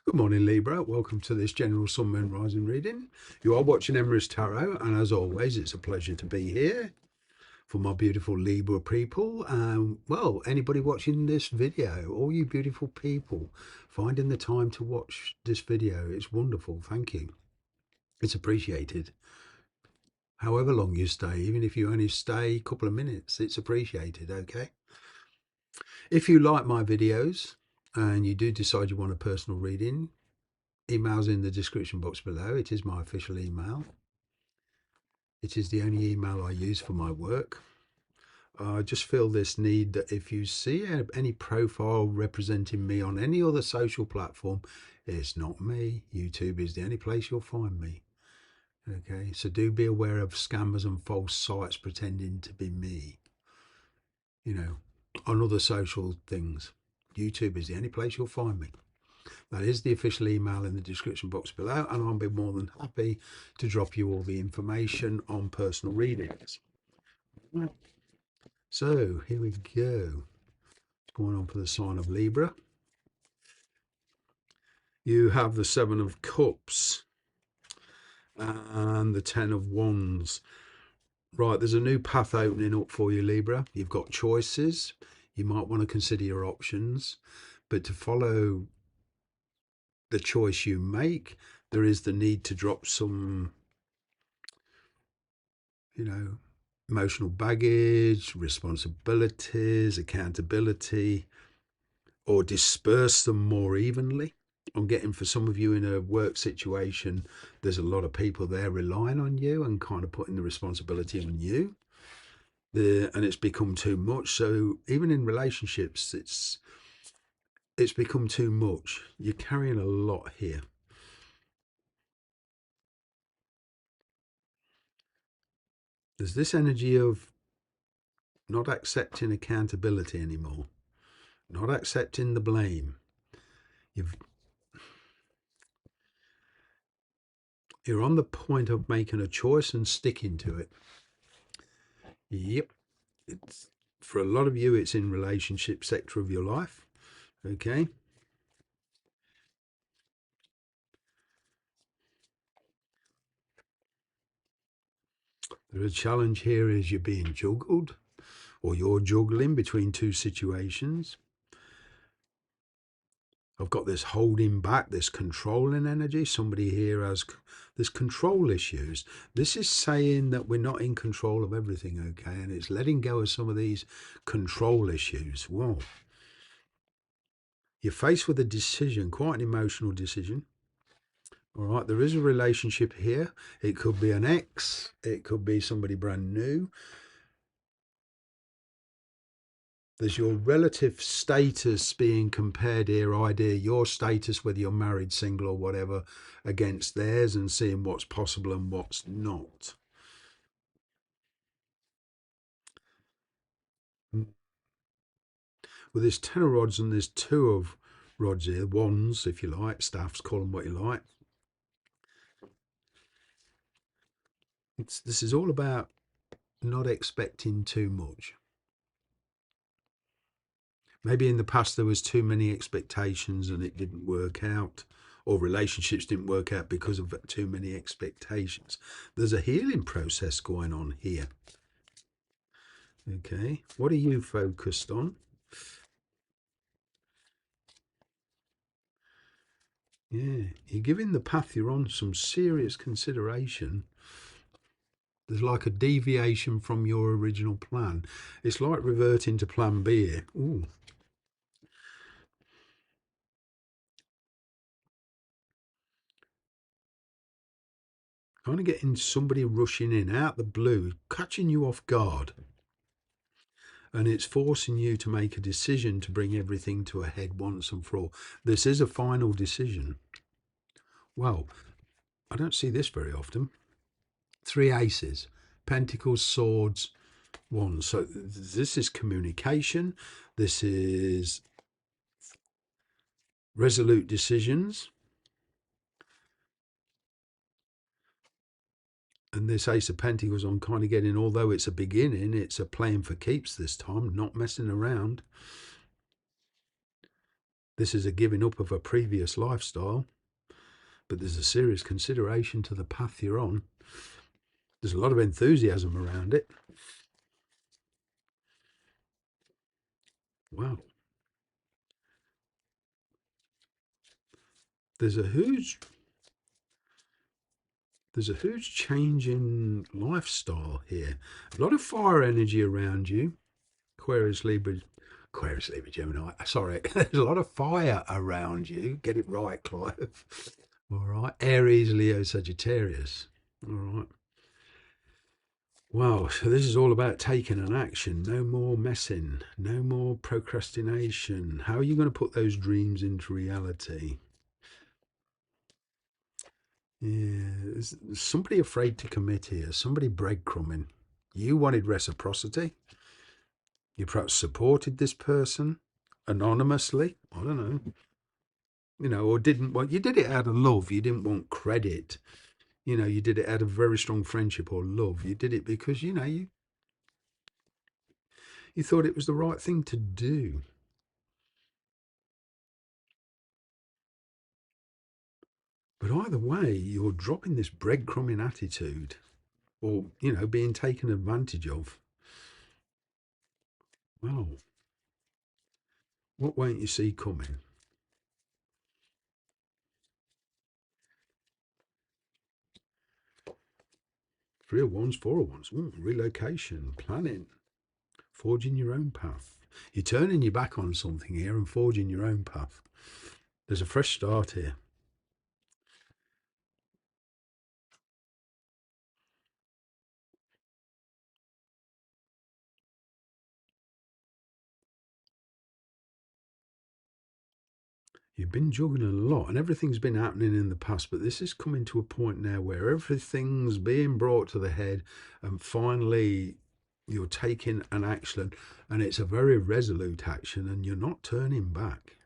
Good morning, Libra. Welcome to this general Sun, Moon, Rising reading. You are watching Emrys Tarot, and as always, it's a pleasure to be here for my beautiful Libra people. Well, anybody watching this video, all you beautiful people, finding the time to watch this video, it's wonderful. Thank you. It's appreciated. However long you stay, even if you only stay a couple of minutes, it's appreciated, okay? If you like my videos and you do decide you want a personal reading, email's in the description box below. It is my official email. It is the only email I use for my work. I just feel this need that if you see any profile representing me on any other social platform, it's not me. YouTube is the only place you'll find me. Okay, so do be aware of scammers and false sites pretending to be me, on other social things. YouTube is the only place you'll find me. That is the official email in the description box below, and I'll be more than happy to drop you all the information on personal readings. So here we go. What's going on for the sign of Libra? You have the Seven of Cups and the Ten of Wands. Right, there's a new path opening up for you, Libra. You've got choices. You might want to consider your options, but to follow the choice you make, there is the need to drop some, emotional baggage, responsibilities, accountability, or disperse them more evenly. I'm getting, for some of you in a work situation, there's a lot of people there relying on you and kind of putting the responsibility on you. And it's become too much. So even in relationships, it's become too much. You're carrying a lot here. There's this energy of not accepting accountability anymore, not accepting the blame. You're on the point of making a choice and sticking to it. Yep. It's, for a lot of you, it's in relationship sector of your life. Okay. The challenge here is you're being juggled, or you're juggling between two situations. I've got this holding back, this controlling energy. Somebody here has this control issues. This is saying that we're not in control of everything, okay? And it's letting go of some of these control issues. Whoa. You're faced with a decision, quite an emotional decision. All right, there is a relationship here. It could be an ex, it could be somebody brand new. There's your relative status being compared here, idea your status, whether you're married, single, or whatever, against theirs, and seeing what's possible and what's not. Well, there's 10 of rods and there's 2 of rods here, wands, if you like, staffs, call them what you like. This is all about not expecting too much. Maybe in the past there was too many expectations and it didn't work out, or relationships didn't work out because of too many expectations. There's a healing process going on here. Okay, what are you focused on? Yeah, you're giving the path you're on some serious consideration. There's like a deviation from your original plan. It's like reverting to plan B here. Ooh. Kind of getting somebody rushing in out the blue, catching you off guard. And it's forcing you to make a decision to bring everything to a head once and for all. This is a final decision. Well, I don't see this very often. 3 aces, pentacles, swords, wands. So this is communication. This is resolute decisions. And this ace of pentacles, I'm kind of getting, although it's a beginning, it's a playing for keeps this time, not messing around. This is a giving up of a previous lifestyle, but there's a serious consideration to the path you're on. There's a lot of enthusiasm around it. Wow. There's a huge change in lifestyle here. A lot of fire energy around you. Aquarius, Libra, Gemini. Sorry, there's a lot of fire around you. Get it right, Clive. All right. Aries, Leo, Sagittarius. All right. Wow, so this is all about taking an action. No more messing, no more procrastination. How are you going to put those dreams into reality? Yeah, there's somebody afraid to commit here, somebody breadcrumbing. You wanted reciprocity. You perhaps supported this person anonymously. I don't know. Or didn't want, you did it out of love. You didn't want credit. You did it out of very strong friendship or love. You did it because, you thought it was the right thing to do. But either way, you're dropping this breadcrumbing attitude or, being taken advantage of. Well, what won't you see coming? Three of Wands, Four of Wands. Relocation, planning, forging your own path. You're turning your back on something here and forging your own path. There's a fresh start here. You've been juggling a lot and everything's been happening in the past, but this is coming to a point now where everything's being brought to the head and finally you're taking an action, and it's a very resolute action and you're not turning back.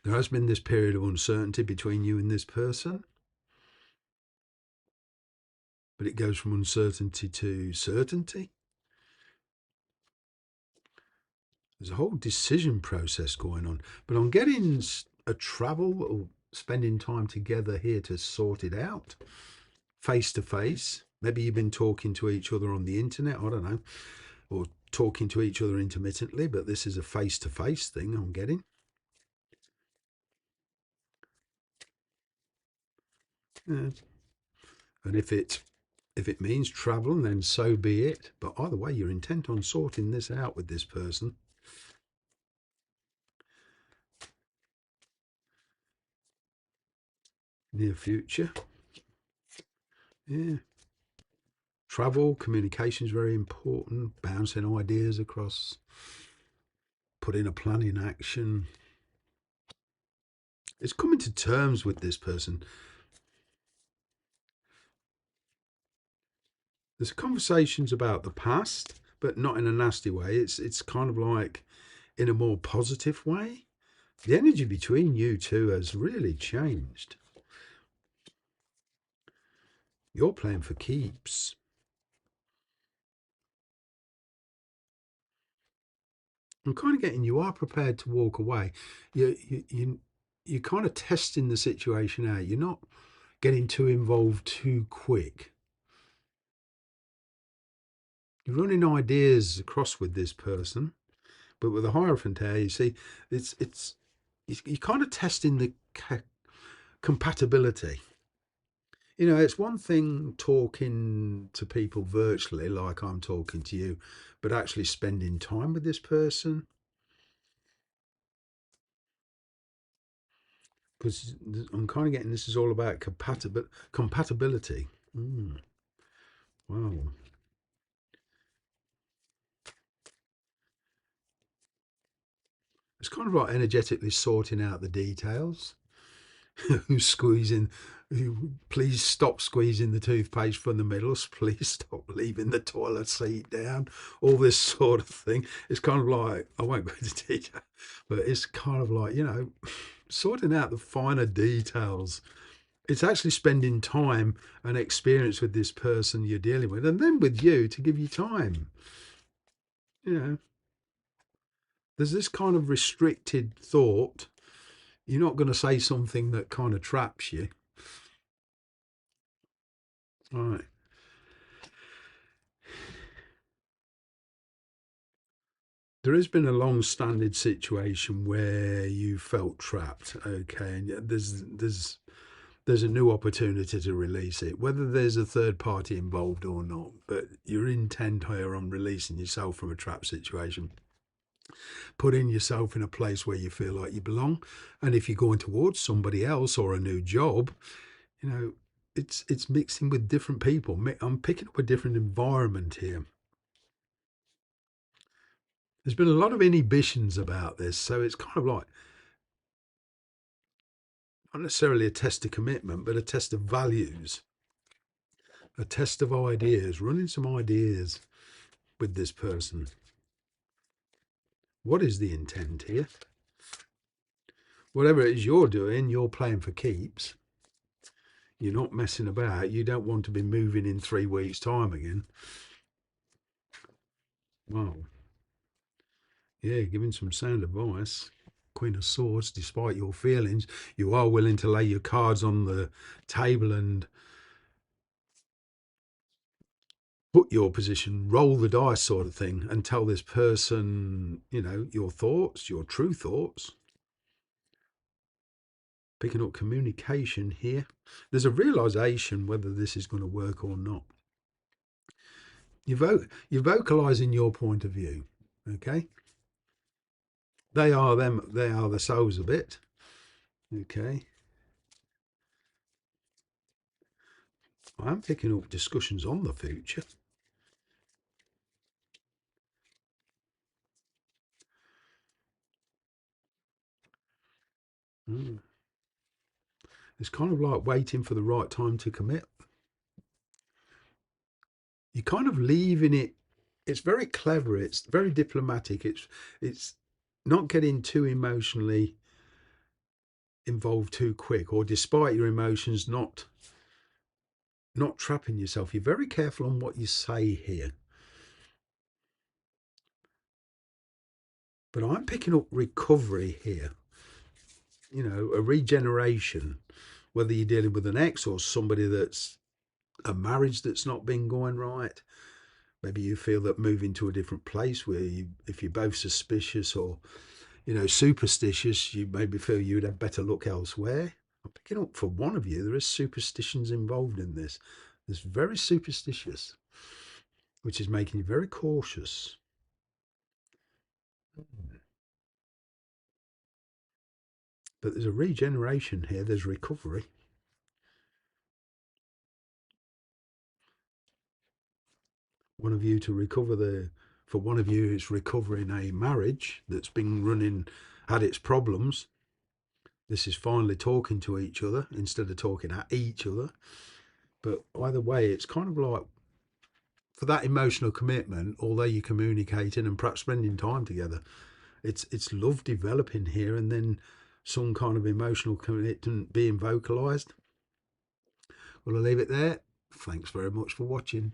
There has been this period of uncertainty between you and this person, but it goes from uncertainty to certainty. There's a whole decision process going on, but I'm getting a travel or spending time together here to sort it out face to face. Maybe you've been talking to each other on the internet, I don't know, or talking to each other intermittently, but this is a face to face thing I'm getting. Yeah. And if it means traveling, then so be it. But either way, you're intent on sorting this out with this person. Near future. Yeah. Travel, communication is very important. Bouncing ideas across, putting a plan in action. It's coming to terms with this person. There's conversations about the past, but not in a nasty way. It's kind of like in a more positive way. The energy between you two has really changed. You're playing for keeps. I'm kind of getting you are prepared to walk away. You're kind of testing the situation out. You're not getting too involved too quick. You're running ideas across with this person, but with the Hierophant here, you see, it's you're kind of testing the compatibility. It's one thing talking to people virtually, like I'm talking to you, but actually spending time with this person. Because I'm kind of getting this is all about compatibility. Wow. It's kind of like energetically sorting out the details. Who's squeezing? Please stop squeezing the toothpaste from the middle. Please stop leaving the toilet seat down. All this sort of thing. It's kind of like, I won't go into detail, but it's kind of like, sorting out the finer details. It's actually spending time and experience with this person you're dealing with, and then with you to give you time. You know, There's this kind of restricted thought. You're not going to say something that kind of traps you. All right. There has been a long-standing situation where you felt trapped, okay, and there's a new opportunity to release it, whether there's a third party involved or not. But you're intent here on releasing yourself from a trap situation, putting yourself in a place where you feel like you belong. And if you're going towards somebody else or a new job, you know, it's mixing with different people. I'm picking up a different environment here. There's been a lot of inhibitions about this, so it's kind of like not necessarily a test of commitment, but a test of values, a test of ideas, running some ideas with this person. What is the intent here? Whatever it is you're doing, you're playing for keeps. You're not messing about. You don't want to be moving in 3 weeks' time again. Wow. Yeah, giving some sound advice. Queen of Swords, despite your feelings, you are willing to lay your cards on the table and put your position, roll the dice sort of thing, and tell this person, you know, your thoughts, your true thoughts. Picking up communication here. There's a realization whether this is going to work or not. You're vocalizing your point of view, okay? They are them, they are the souls a bit, okay? I'm picking up discussions on the future. Mm. It's kind of like waiting for the right time to commit. You're kind of leaving it. It's very clever. It's very diplomatic. It's not getting too emotionally involved too quick, or despite your emotions, not trapping yourself. You're very careful on what you say here. But I'm picking up recovery here. You know, a regeneration, whether you're dealing with an ex or somebody that's a marriage that's not been going right. Maybe you feel that moving to a different place where you, if you're both suspicious or, you know, superstitious, you maybe feel you'd have better look elsewhere. I'm picking up for one of you, there is superstitions involved in this. It's very superstitious, which is making you very cautious. But there's a regeneration here, there's recovery. One of you to recover for one of you, it's recovering a marriage that's been running, had its problems. This is finally talking to each other instead of talking at each other. But either way, it's kind of like for that emotional commitment, although you're communicating and perhaps spending time together, it's love developing here, and then some kind of emotional commitment being vocalized. Well, I'll leave it there. Thanks very much for watching.